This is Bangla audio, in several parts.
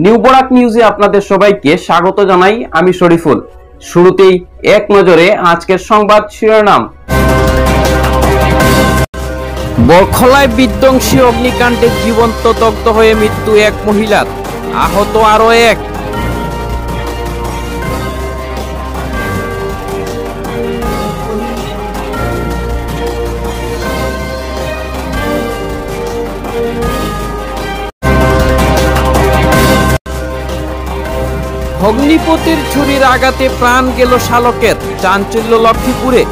নিউ বরাক নিউজে আপনাদের সবাইকে স্বাগত জানাই। আমি শরীফুল। শুরুতেই এক নজরে আজকের সংবাদ শিরোনাম। বরখলায় বিধ্বংসী অগ্নিকাণ্ডে জীবন্ত দগ্ধ হয়ে মৃত্যু এক মহিলার, আহত আরো এক। অগ্নিপতির ছুরির আঘাতে প্রাণ গেল শালকের, চাঞ্চল্য লক্ষ্মীপুরে।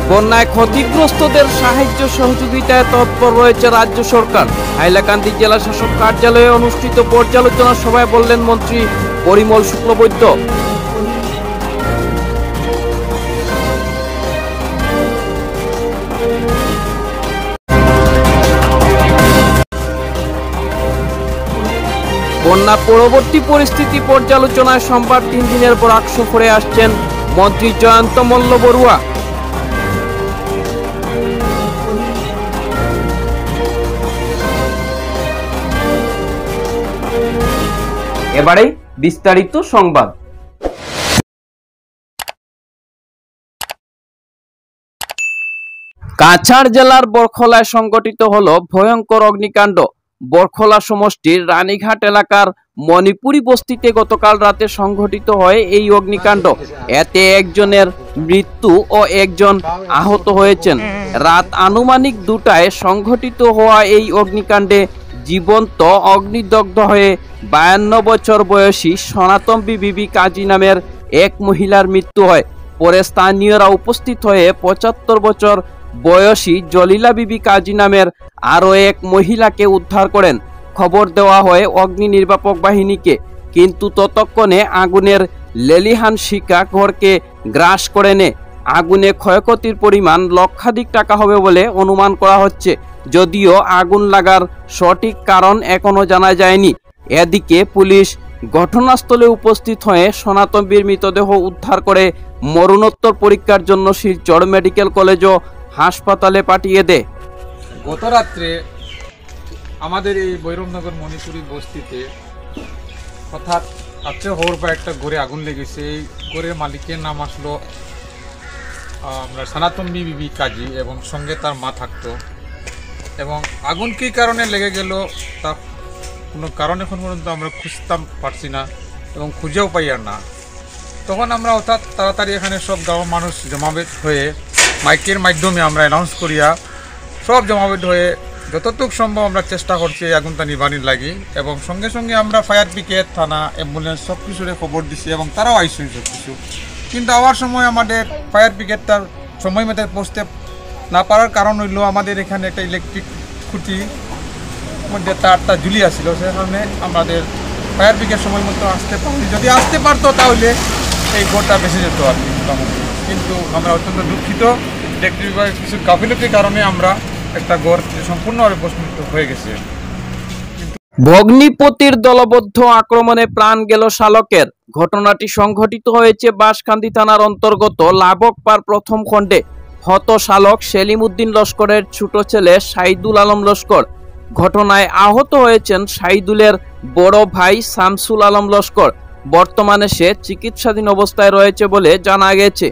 বন্যায় ক্ষতিগ্রস্তদের সাহায্য সহযোগিতায় তৎপর রয়েছে রাজ্য সরকার। হাইলাকান্দি জেলা শাসক কার্যালয়ে অনুষ্ঠিত পর্যালোচনা সভায় বললেন মন্ত্রী পরিমল শুক্লবৈদ্য। বন্যা পরবর্তী পরিস্থিতি পর্যালোচনায় সোমবার 3 দিনের বরাক সফরে আসছেন মন্ত্রী জয়ন্ত মল্ল বড়ুয়া। এবারে বিস্তারিত সংবাদ। কাছাড় জেলার বরখলায় সংঘটিত হলো ভয়ঙ্কর অগ্নিকাণ্ড। বরখলা সমষ্টির রানীঘাট এলাকার মণিপুরি বস্তিতে গতকাল রাতে সংঘটিত হয় এই অগ্নিকাণ্ড। এতে একজনের মৃত্যু ও একজন আহত হয়েছেন। রাত আনুমানিক 2টায় সংঘটিত হওয়া এই অগ্নিকাণ্ডে জীবন্ত অগ্নিদগ্ধ হয়ে 52 বছর বয়সী সনাতন বিবি কাজী নামের এক মহিলার মৃত্যু হয়। পরে স্থানীয়রা উপস্থিত হয়ে 75 বছর বয়সী জলিলা বিবি কাজী নামের আরও এক মহিলাকে উদ্ধার করেন। খবর দেওয়া হয় অগ্নি নির্বাপক বাহিনীকে, কিন্তু ততক্ষণে আগুনের লেলিহান শিখা ঘরকে গ্রাস করে নেয়। আগুনে ক্ষয়ক্ষতির পরিমাণ লক্ষাধিক টাকা হবে বলে অনুমান করা হচ্ছে, যদিও আগুন লাগার সঠিক কারণ এখনো জানা যায়নি। এদিকে পুলিশ ঘটনাস্থলে উপস্থিত হয়ে সনাতনবীর মৃতদেহ উদ্ধার করে মরণোত্তর পরীক্ষার জন্য শিলচর মেডিকেল কলেজ ও হাসপাতালে পাঠিয়ে দেয়। গত রাত্রে আমাদের এই বৈরবনগর মণিপুরি বস্তিতে অর্থাৎ রাত্রে হওয়ার পর একটা ঘরে আগুন লেগেছে। এই ঘরের মালিকের নাম আসলো আমরা সনাতন বিবি কাজী এবং সঙ্গে তার মা থাকতো। এবং আগুন কী কারণে লেগে গেল তা কোনো কারণ এখন পর্যন্ত আমরা খুঁজতে পারছি না এবং খুঁজেও পাই আর না। তখন আমরা অর্থাৎ তাড়াতাড়ি এখানে সব গাঁওয়ের মানুষ জমাবেত হয়ে মাইকের মাধ্যমে আমরা অ্যানাউন্স করিয়া সব জমাবেত হয়ে যতটুকু সম্ভব আমরা চেষ্টা করছি এই আগুনটা নিবানির লাগি। এবং সঙ্গে সঙ্গে আমরা ফায়ার ব্রিগেড, থানা, অ্যাম্বুলেন্স সব কিছুরে খবর দিছি এবং তারাও আইসি সব কিছু। কিন্তু আবার সময় আমাদের ফায়ার ব্রিগেডটার সময় মতো পৌঁছতে না পারার কারণ হইল আমাদের এখানে একটা ইলেকট্রিক খুঁটি মধ্যে তারটা ঝুলি আসছিল, সে কারণে আমাদের ফায়ার ব্রিগেড সময় মতো আসতে পারিনি। যদি আসতে পারতো তাহলে এই ঘরটা বেঁচে যেত আর কি। কিন্তু আমরা অত্যন্ত দুঃখিত, ইলেকট্রিক বিভাগের কিছু গাফিলতির কারণে আমরা একটা ঘর সম্পূর্ণভাবে প্রশ্নিত হয়ে গেছে। ভগ্নিপতির দলবদ্ধ আক্রমণে প্রাণ গেল শালকের। ঘটনাটি সংঘটিত হয়েছে বাঁশকান্দি থানার অন্তর্গত লাবকপার প্রথম খণ্ডে। হত শালক সেলিম উদ্দিন লস্করের ছোট ছেলে সাইদুল আলম লস্কর। ঘটনায় আহত হয়েছেন সাইদুলের বড় ভাই শামসুল আলম লস্কর। বর্তমানে সে চিকিৎসাধীন অবস্থায় রয়েছে বলে জানা গেছে।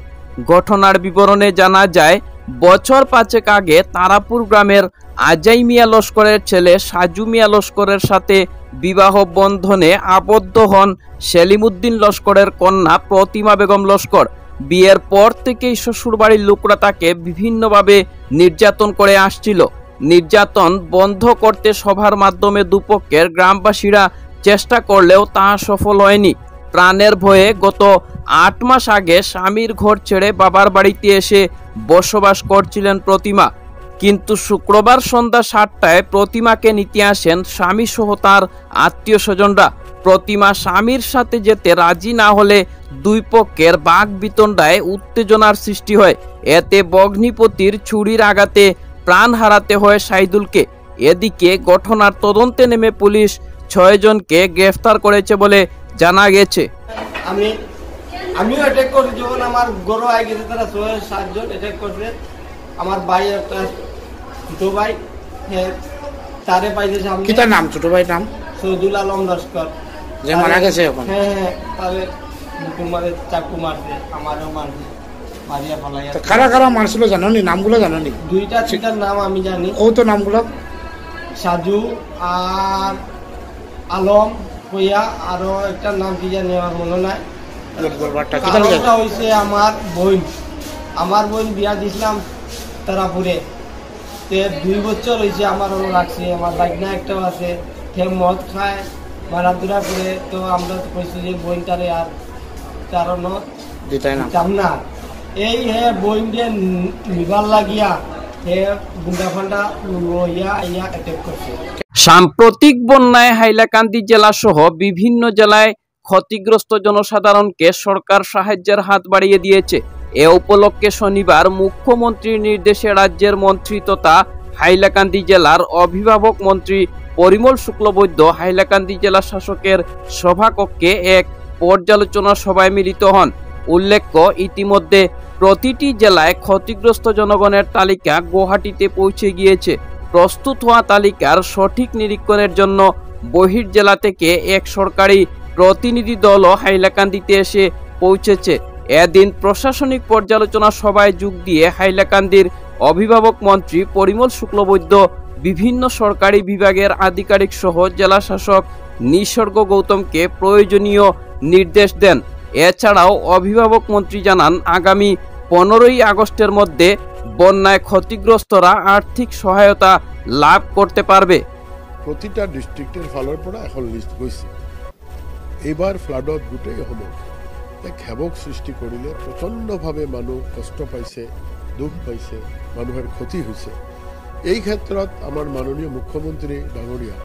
ঘটনার বিবরণে জানা যায়, বছর 5 আগে তারাপুর গ্রামের আজাই মিয়া লস্করের ছেলে সাজু মিয়া লস্করের সাথে বিবাহ বন্ধনে আবদ্ধ হন সেলিম উদ্দিন লস্করের কন্যা প্রতিমা বেগম লস্কর। বিয়ের পর থেকেই শ্বশুরবাড়ির লোকরা তাকে বিভিন্নভাবে নির্যাতন করে আসছিল। নির্যাতন বন্ধ করতে সভার মাধ্যমে দুপক্ষের গ্রামবাসীরা চেষ্টা করলেও তা সফল হয়নি। প্রাণের ভয়ে গত 8 মাস আগে স্বামীর ঘর ছেড়ে বাবার বাড়িতে এসে বসবাস করছিলেন প্রতিমা। কিন্তু শুক্রবার সন্ধ্যা 7টায় প্রতিমাকে নিতে আসেন স্বামী সহ তার আত্মীয় স্বজনরা। প্রতিমা স্বামীর সাথে যেতে রাজি না হলে দুই পক্ষের বাক বিতণ্ডায় উত্তেজনার সৃষ্টি হয়। এতে ভগ্নিপতির ছুরির আঘাতে প্রাণ হারাতে হয় সাইদুলকে। এদিকে ঘটনার তদন্তে নেমে পুলিশ 6 জনকে গ্রেফতার করেছে বলে জানা গেছে। আমিও অ্যাটাক করছি, যখন আমার গরু আই গেছে তারা 6-7 জন অ্যাটাক করছে। আমার ভাই একটা ছোট ভাই, তারে পাইছে সামনে। কি তার নাম? ছোট ভাই নাম সৈদুল আলম লস্কর, যে মারা গেছে এখন। হ্যাঁ, তারে মুকুল মারে, চাকু মারছে, আমারও মারছে, মারিয়া ফালাইয়া। কারা কারা মারছিল জানোনি? নামগুলো জানোনি? 2-3টার নাম আমি জানি। ও তো নামগুলো সাজু আর আলম কইয়া, আরো একটা নাম কি জানি আমার মনে নাই। হয়েছে আমার বোন বিয়া দিছিলাম তারাপুরে, 2 বছর হয়েছে আমার রাখছে। আমার বাইকনা একটাও আছে, মদ খায়, মারাধুরা করে। তো আমরা তো কইছি যে বোনটারে আর কারণ দিতাম না। এই বোন দিয়ে নিবার লাগিয়া গুন্ডা ফান্ডা লইয়া অ্যাটাক করছে। সাম্প্রতিক বন্যায় হাইলাকান্দি জেলা সহ বিভিন্ন জেলায় ক্ষতিগ্রস্ত জনসাধারণকে সরকার সাহায্যের হাত বাড়িয়ে দিয়েছে। এ উপলক্ষে শনিবার মুখ্যমন্ত্রীর নির্দেশে রাজ্যের মন্ত্রী তথা হাইলাকান্দি জেলার অভিভাবক মন্ত্রী পরিমল শুক্লবৈদ্য হাইলাকান্দি জেলা শাসকের সভাকক্ষে এক পর্যালোচনা সভায় মিলিত হন। উল্লেখ্য, ইতিমধ্যে প্রতিটি জেলায় ক্ষতিগ্রস্ত জনগণের তালিকা গুয়াহাটিতে পৌঁছে গিয়েছে। প্রস্তুত হওয়া তালিকার সঠিক নিরীক্ষণের জন্য বহির্জেলা থেকে এক সরকারি প্রতিনিধি দলও হাইলাকান্দিতে এসে পৌঁছেছে। এদিন প্রশাসনিক পর্যালোচনা সভায় যোগ দিয়ে হাইলাকান্দির অভিভাবক মন্ত্রী পরিমল শুক্লবৈদ্য বিভিন্ন সরকারি বিভাগের আধিকারিক সহ জেলা শাসক নিসর্গ গৌতমকে প্রয়োজনীয় নির্দেশ দেন। এছাড়াও অভিভাবক মন্ত্রী জানান, আগামী 15ই আগস্টের মধ্যে বন্যায় ক্ষতিগ্রস্তরা আর্থিক সহায়তা লাভ করতে পারবে। প্রতিটা ডিস্ট্রিক্টের ফালৰ পৰা এখন লিষ্ট গৈছে। এইবাৰ ফ্লাডত গোটেই হলো এক হেবক সৃষ্টি কৰিলে। প্ৰচণ্ডভাৱে মানুহ কষ্ট পাইছে, দুখ পাইছে, মানুহৰ ক্ষতি হৈছে। এই ক্ষেত্ৰত আমাৰ মাননীয় মুখ্যমন্ত্ৰী ডাঙৰীয়া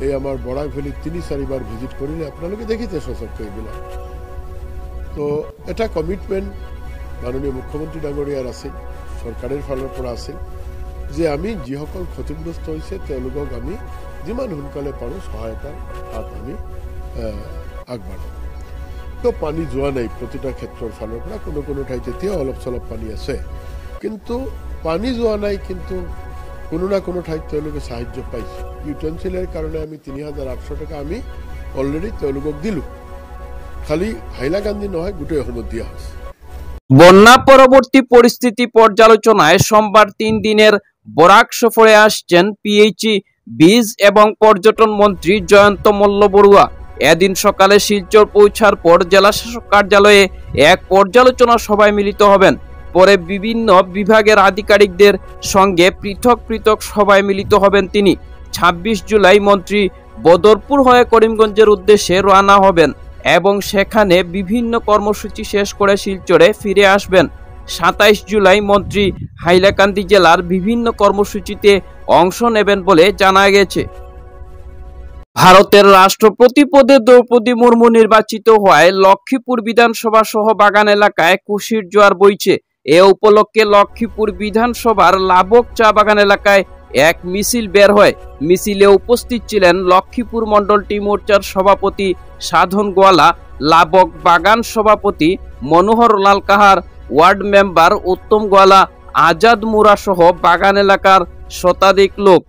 এই আমাৰ বৰাক ভেলীত 3-4 বাৰ ভিজিট কৰিলে। আপোনালোকে দেখিছে সচককৈ এইবিলাক। তো এটা কমিটমেণ্ট মাননীয় মুখ্যমন্ত্ৰী ডাঙৰীয়াৰ আছিল, চৰকাৰৰ ফালৰ পৰা আছিল যে আমি যিসকল ক্ষতিগ্ৰস্ত হৈছে তেওঁলোকক আমি যিমান সোনকালে পাৰোঁ সহায়তাৰ হাত আমি আগবাঢ়াম। তো পানী যোৱা নাই প্ৰতিটা ক্ষেত্ৰৰ ফালৰ পৰা, কোনো ঠাইত এতিয়া অলপ চলপ পানী আছে, কিন্তু পানী যোৱা নাই, কিন্তু কোনো না কোনো ঠাইত তেওঁলোকে সাহায্য পাইছে। ইউটেনচিলৰ কাৰণে আমি 3800 টকা আমি অলৰেডি তেওঁলোকক দিলোঁ। খালি হাইলাকান্দি নহয়, গোটেই অসমত দিয়া হৈছে। বন্যা পরবর্তী পরিস্থিতি পর্যালোচনায় সোমবার 3 দিনের বরাক সফরে আসছেন পিএইচই, বীজ এবং পর্যটন মন্ত্রী জয়ন্ত মল্ল বড়ুয়া। এদিন সকালে শিলচর পৌঁছার পর জেলা শাসক কার্যালয়ে এক পর্যালোচনা সভায় মিলিত হবেন। পরে বিভিন্ন বিভাগের আধিকারিকদের সঙ্গে পৃথক পৃথক সভায় মিলিত হবেন তিনি। 26 জুলাই মন্ত্রী বদরপুর হয়ে করিমগঞ্জের উদ্দেশ্যে রওনা হবেন এবং সেখানে বিভিন্ন কর্মসূচি শেষ করে শিলচরে ফিরে আসবেন। 27 জুলাই মন্ত্রী হাইলাকান্দি জেলার বিভিন্ন কর্মসূচিতে অংশ নেবেন বলে জানা গেছে। ভারতের রাষ্ট্রপতি পদে দ্রৌপদী মুর্মু নির্বাচিত হওয়ায় লক্ষ্মীপুর বিধানসভা সহ বাগান এলাকায় খুশির জোয়ার বইছে। এ উপলক্ষে লক্ষ্মীপুর বিধানসভার লাবক চা বাগান এলাকায় এক মিছিল বের হয়। মিছিলে উপস্থিত ছিলেন লক্ষ্মীপুর মন্ডল টি মোর্চার সভাপতি সাধন গোয়ালা, লাবক বাগান সভাপতি মনোহর লাল কাহার, ওয়ার্ড মেম্বার উত্তম গোয়ালা, আজাদ মুরা সহ বাগান এলাকার শতাধিক লোক।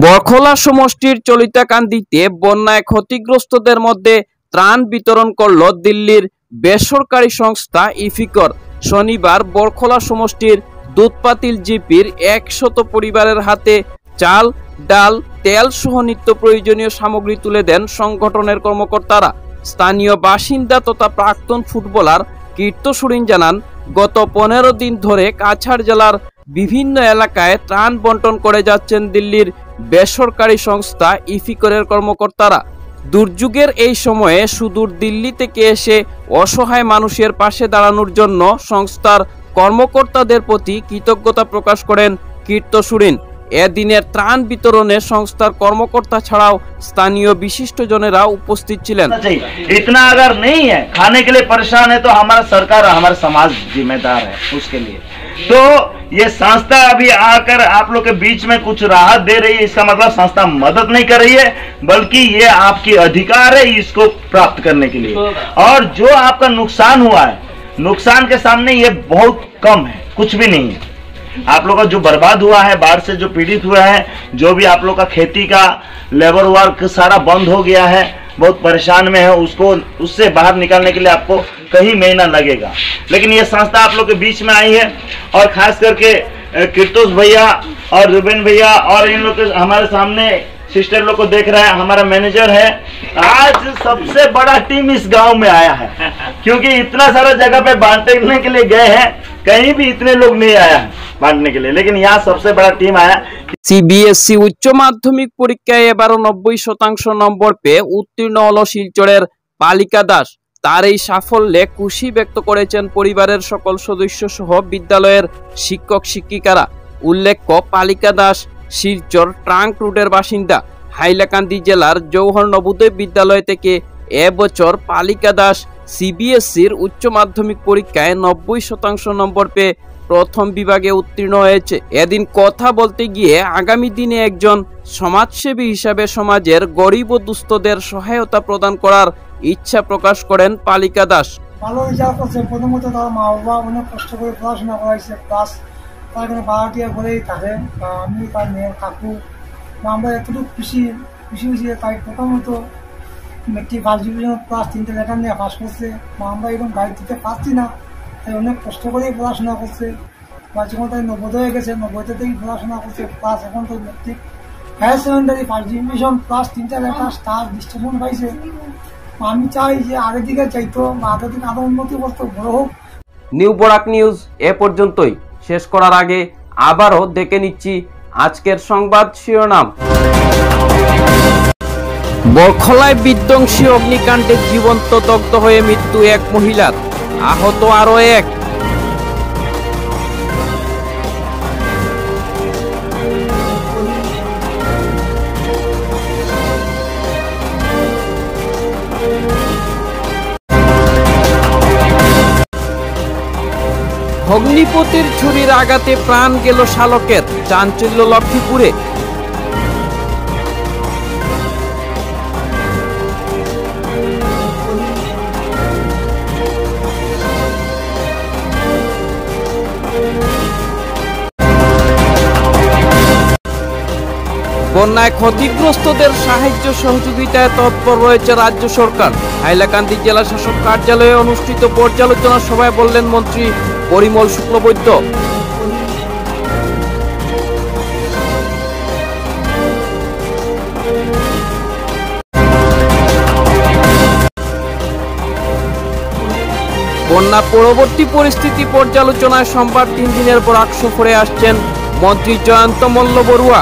বরখোলা সমষ্টির চলিতাকান্দিতে বন্যায় ক্ষতিগ্রস্তদের মধ্যে ত্রাণ বিতরণ করল দিল্লির বেসরকারি সংস্থা ইফিকর। শনিবার বরখোলা সমষ্টির দুধপাতিল জিপির 100 পরিবারের হাতে চাল, ডাল, তেল সহ নিত্য প্রয়োজনীয় সামগ্রী তুলে দেন সংগঠনের কর্মকর্তারা। স্থানীয় বাসিন্দা তথা প্রাক্তন ফুটবলার কীর্ত সুরিন জানান, গত 15 দিন ধরে কাছাড় জেলার বিভিন্ন এলাকায় ত্রাণ বন্টন করে যাচ্ছেন দিল্লির বেসরকারি সংস্থা ইফিকরের কর্মকর্তারা। দুর্যোগের এই সময়ে সুদূর দিল্লি থেকে এসে অসহায় মানুষের পাশে দাঁড়ানোর জন্য সংস্থার কর্মকর্তাদের প্রতি কৃতজ্ঞতা প্রকাশ করেন কীর্ত সুরিন। এদিনের ত্রাণ বিতরণে সংস্থার কর্মকর্তা ছাড়াও স্থানীয় বিশিষ্টজনেরা উপস্থিত ছিলেন। इतना अगर नहीं है, खाने के लिए परेशान है, तो हमारा सरकार और हमारा समाज जिम्मेदार है उसके लिए। तो ये संस्था अभी आकर आप लोग के बीच में कुछ राहत दे रही है, इसका मतलब संस्था मदद नहीं कर रही है, बल्कि ये आपकी अधिकार है इसको प्राप्त करने के लिए। और जो आपका नुकसान हुआ है, नुकसान के सामने ये बहुत कम है, कुछ भी नहीं है। आप लोग का जो बर्बाद हुआ है, बाढ़ से जो पीड़ित हुआ है, जो भी आप लोग का खेती का लेबर वर्क सारा बंद हो गया है, बहुत परेशान में है, उससे बाहर निकालने के लिए आपको कई महीना लगेगा। लेकिन ये संस्था आप लोग के बीच में आई है, और खास करके कीर्तोस भैया और रुबेन भैया और इन लोग हमारे सामने सिस्टर लोग को देख रहे हैं, हमारा मैनेजर है। आज सबसे बड़ा टीम इस गांव में आया है, क्योंकि इतना सारा जगह पे बांटने के लिए गए हैं, कहीं भी इतने लोग नहीं आया है बांटने के लिए, लेकिन यहाँ सबसे बड़ा टीम आया। সিবিএসসি উচ্চ মাধ্যমিক পরীক্ষায় এবারও 90% নম্বর পেয়ে উত্তীর্ণ হলো শিলচরের পালিকা দাস। তার এই সাফল্যে খুশি ব্যক্ত করেছেন পরিবারের সকল সদস্য সহ বিদ্যালয়ের শিক্ষক শিক্ষিকারা। উল্লেখ্য, পালিকা দাস শিলচর ট্রাঙ্ক রুটের বাসিন্দা। হাইলাকান্দি জেলার জৌহর নবোদয় বিদ্যালয় থেকে এবছর পালিকা দাস সিবিএসসির উচ্চ মাধ্যমিক পরীক্ষায় 90% নম্বর পেয়ে প্রথম বিভাগে উত্তীর্ণ হয়েছে। এদিন কথা বলতে গিয়ে আগামী দিনে একজন সমাজসেবী হিসাবে সমাজের গরিব ও দুস্থদের সহায়তা প্রদান করার ইচ্ছা প্রকাশ করেন পালিকা দাস। ভালো রেজাল্ট করছে। প্রথমত তার মা বাবা অনেক কষ্ট করে পড়াশোনা করাইছে, প্লাস তার এখানে ভাড়াটিয়া ঘরেই থাকে। আমি তার মেয়ের কাকু আমরা এতটুকু খুশি তাই প্রথমত মেট্রিক ফার্স্ট ডিভিশন প্লাস 3টে লেটার নিয়ে পাস করছে। আমরা এরকম গাড়ি দিতে পারছি না, তাই অনেক কষ্ট করেই পড়াশোনা করছে। যখন তাই 90 গেছে, 90 থেকেই পড়াশোনা করছে, প্লাস এখন তো matric higher secondary first division plus 3টে লেটার স্টার ডিস্ট্রিবিউশন পাইছে। আমি চাই যে আগের দিকে চাইতো বা আগের দিকে আরো উন্নতি করতো, বড় হোক। নিউ বরাক নিউজ এ পর্যন্তই। শেষ করার আগে আবারও দেখে নিচ্ছি আজকের সংবাদ শিরোনাম। বরখলায় বিধ্বংসী অগ্নিকাণ্ডে জীবন্ত দগ্ধ হয়ে মৃত্যু এক মহিলার, আহত আরো এক। অগ্নিপথের ছুরির আঘাতে প্রাণ গেল শালকের, চাঞ্চল্য লক্ষ্মীপুরে। বন্যায় ক্ষতিগ্রস্তদের সাহায্য সহযোগিতায় তৎপর রয়েছে রাজ্য সরকার। হাইলাকান্দি জেলা শাসক কার্যালয়ে অনুষ্ঠিত পর্যালোচনা সভায় বললেন মন্ত্রী পরিমল শুক্লবৈদ্য। বন্যা পরবর্তী পরিস্থিতি পর্যালোচনায় সোমবার 3 দিনের বরাক সফরে আসছেন মন্ত্রী জয়ন্ত মল্ল বড়ুয়া।